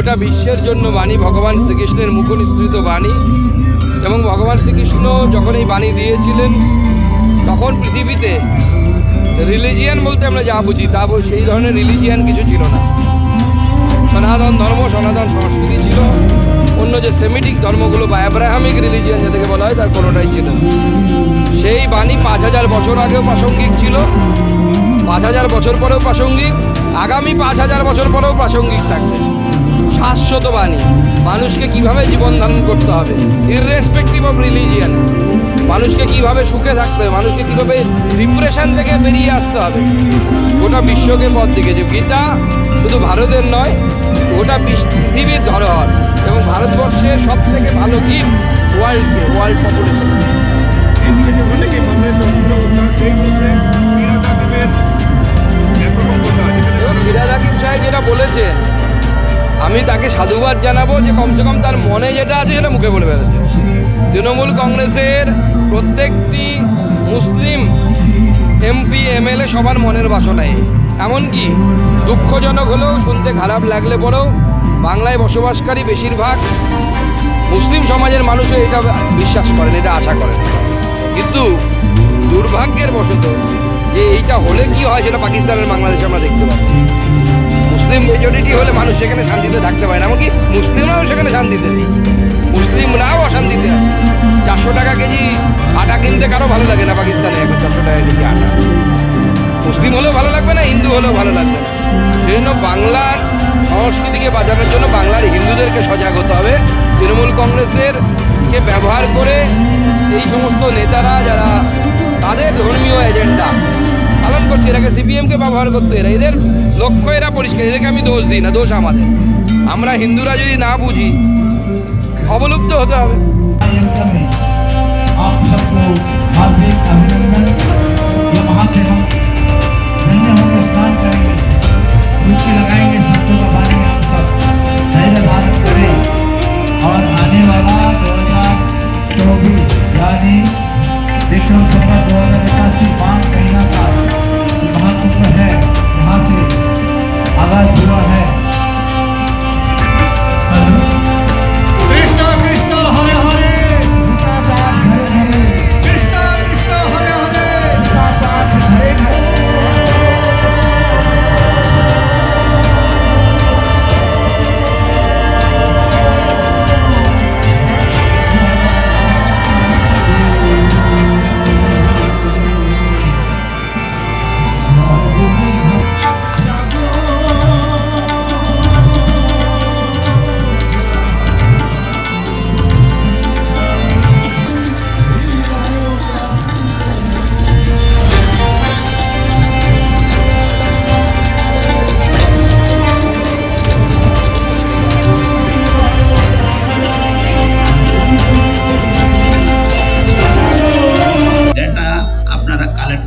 গোটা বিশ্বের জন্য বাণী ভগবান শ্রীকৃষ্ণের মুখনিসৃত বাণী। এবং ভগবান শ্রীকৃষ্ণ যখন এই বাণী দিয়েছিলেন তখন পৃথিবীতে রিলিজিয়ান বলতে আমরা যা বুঝি তা সেই ধরনের রিলিজিয়ান কিছু ছিল না। সনাতন ধর্ম, সনাতন সংস্কৃতি ছিল। অন্য যে সেমিটিক ধর্মগুলো বা অ্যাব্রাহামিক রিলিজিয়ান যাদেরকে বলা হয় তার কোনোটাই ছিল না। সেই বাণী 5000 বছর আগেও প্রাসঙ্গিক ছিল, 5000 বছর পরেও প্রাসঙ্গিক, আগামী 5000 বছর পরেও প্রাসঙ্গিক থাকবে। শাশ্বত বাণী, মানুষকে কিভাবে জীবন ধারণ করতে হবে ইররেসপেক্টিভ অফ রিলিজিয়ান, মানুষকে কিভাবে সুখে থাকতে হবে, মানুষকে কিভাবে ডিপ্রেশন থেকে বেরিয়ে আসতে হবে, গোটা বিশ্বকে পথ দেখেছে। গীতা শুধু ভারতের নয়, গোটা পৃথিবীর ধরোহর। এবং ভারতবর্ষের সব থেকে ভালো gift world population. Firhad Hakim সাহেব যেটা বলেছেন, আমি তাকে সাধুবাদ জানাবো যে কমসে কম তার মনে যেটা আছে সেটা মুখে বলে ফেলেছে। তৃণমূল কংগ্রেসের প্রত্যেকটি মুসলিম এমপি এমএলএ সবার মনের বাসনায়, এমনকি দুঃখজনক হলেও, শুনতে খারাপ লাগলে পরেও বাংলায় বসবাসকারী বেশিরভাগ মুসলিম সমাজের মানুষও এটা বিশ্বাস করেন, এটা আশা করেন। কিন্তু দুর্ভাগ্যের বশত যে এইটা হলে কি হয় সেটা পাকিস্তানের বাংলাদেশে আমরা দেখতে পাচ্ছি। মুসলিম মেজরিটি হলে মানুষ সেখানে শান্তিতে থাকতে পারে না, এমনকি মুসলিমরাও সেখানে শান্তিতে নেই, মুসলিমরাও অশান্তিতে আছে। 400 টাকা কেজি আটা কিনতে কারো ভালো লাগে না পাকিস্তানে, এখন 400 টাকা কেজি আটা। মুসলিম হলেও ভালো লাগবে না, হিন্দু হলেও ভালো লাগবে না। সেই জন্য বাংলার সংস্কৃতিকে বাঁচানোর জন্য বাংলার হিন্দুদেরকে সজাগ হতে হবে। তৃণমূল কংগ্রেসেরকে ব্যবহার করে এই সমস্ত নেতারা যারা তাদের ধর্মীয় এজেন্ডা পালন করছে, এটাকে সিপিএমকে ব্যবহার করতে, এদের লক্ষ্য এরা পরিষ্কার। এদেরকে আমি দোষ দিই না, দোষ আমাদের। আমরা হিন্দুরা যদি না বুঝি অবলুপ্ত হতে হবে। आप सबको हार्दिक अभिनंदन। ये वहाँ पे हम धन्य होकर स्नान करेंगे, डुबकी लगाएंगे, शब्दों का पानी हम सब धैर्य धारण करें। और आने वाला 2024 यानी विक्रम संवत 2081 माघ महीना का जो महाकुंभ है, यहाँ से आगाज हुआ है।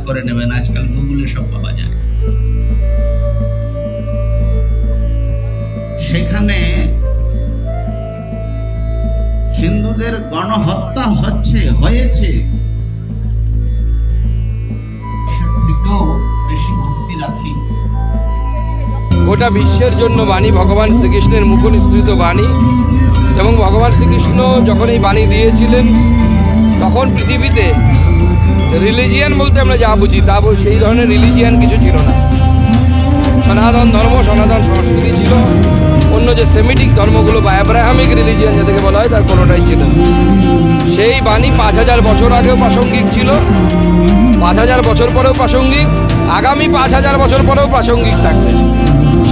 করে নেবেন, আজকাল গুগলে সব পাওয়া যায়। সেখানে হিন্দুদের গণহত্যা হয়েছে থেকেও বেশি ভক্তি রাখি। গোটা বিশ্বের জন্য বাণী ভগবান শ্রীকৃষ্ণের মুখনিসৃত বাণী। এবং ভগবান শ্রীকৃষ্ণ যখন এই বাণী দিয়েছিলেন তখন পৃথিবীতে রিলিজিয়ান বলতে আমরা যা বুঝি তা সেই ধরনের রিলিজিয়ান কিছু ছিল না। সনাতন ধর্ম, সনাতন সংস্কৃতি ছিল। অন্য যে সেমিটিক ধর্মগুলো বা অ্যাব্রাহামিক রিলিজিয়ান যাদেরকে বলা হয় তার কোনোটাই ছিল না। সেই বাণী 5000 বছর আগেও প্রাসঙ্গিক ছিল, 5000 বছর পরেও প্রাসঙ্গিক, আগামী 5000 বছর পরেও প্রাসঙ্গিক থাকবে।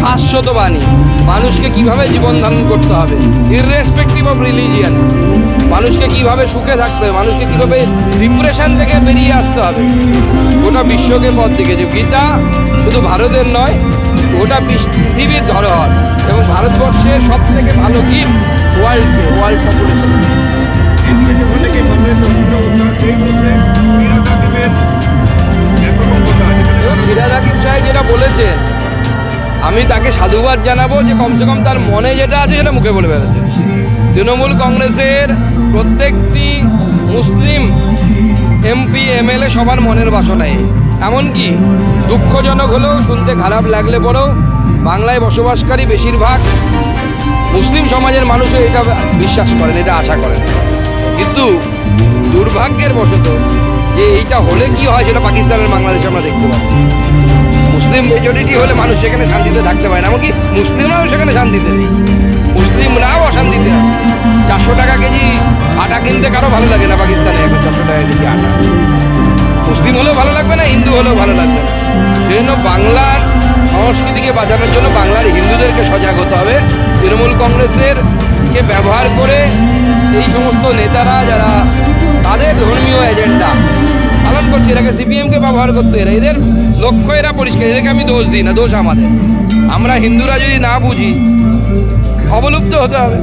শাশ্বত বাণী, মানুষকে কিভাবে জীবন ধারণ করতে হবে ইররেসপেক্টিভ অফ রিলিজিয়ান, মানুষকে কিভাবে সুখে থাকতে হবে, মানুষকে কিভাবে ডিপ্রেশন থেকে বেরিয়ে আসতে হবে, গোটা বিশ্বকে পথ দেখেছে। গীতা শুধু ভারতের নয়, গোটা পৃথিবীর ধরোহর। এবং ভারতবর্ষের সব থেকে ভালো gift world population. Firhad Hakim সাহেব যেটা বলেছেন, আমি তাকে সাধুবাদ জানাবো যে কমসে কম তার মনে যেটা আছে সেটা মুখে বলে ফেলেছে। তৃণমূল কংগ্রেসের প্রত্যেকটি মুসলিম এমপি এমএলএ সবার মনের বাসনায়, এমনকি দুঃখজনক হলেও, শুনতে খারাপ লাগলে পরেও বাংলায় বসবাসকারী বেশিরভাগ মুসলিম সমাজের মানুষও এটা বিশ্বাস করেন, এটা আশা করেন। কিন্তু দুর্ভাগ্যের বশত যে এইটা হলে কি হয় সেটা পাকিস্তানের বাংলাদেশে আমরা দেখতে পাচ্ছি। মুসলিম মেজরিটি হলে মানুষ সেখানে শান্তিতে থাকতে পারে না, এমনকি মুসলিমরাও সেখানে শান্তিতে নেই, মুসলিমরাও অশান্তিতে আছে। 400 টাকা কেজি আটা কিনতে কারো ভালো লাগে না পাকিস্তানে, এখন 400 টাকা কেজি আটা। মুসলিম হলেও ভালো লাগবে না, হিন্দু হলেও ভালো লাগবে না। সেই জন্য বাংলার সংস্কৃতিকে বাঁচানোর জন্য বাংলার হিন্দুদেরকে সজাগ হতে হবে। তৃণমূল কংগ্রেসের কে ব্যবহার করে এই সমস্ত নেতারা যারা তাদের ধর্মীয় এজেন্ডা পালন করছে, এটাকে সিপিএমকে ব্যবহার করতে, এদের লক্ষ্য এরা পরিষ্কার। এদেরকে আমি দোষ দিই না, দোষ আমাদের। আমরা হিন্দুরা যদি না বুঝি, অবলুপ্ত হতে হবে।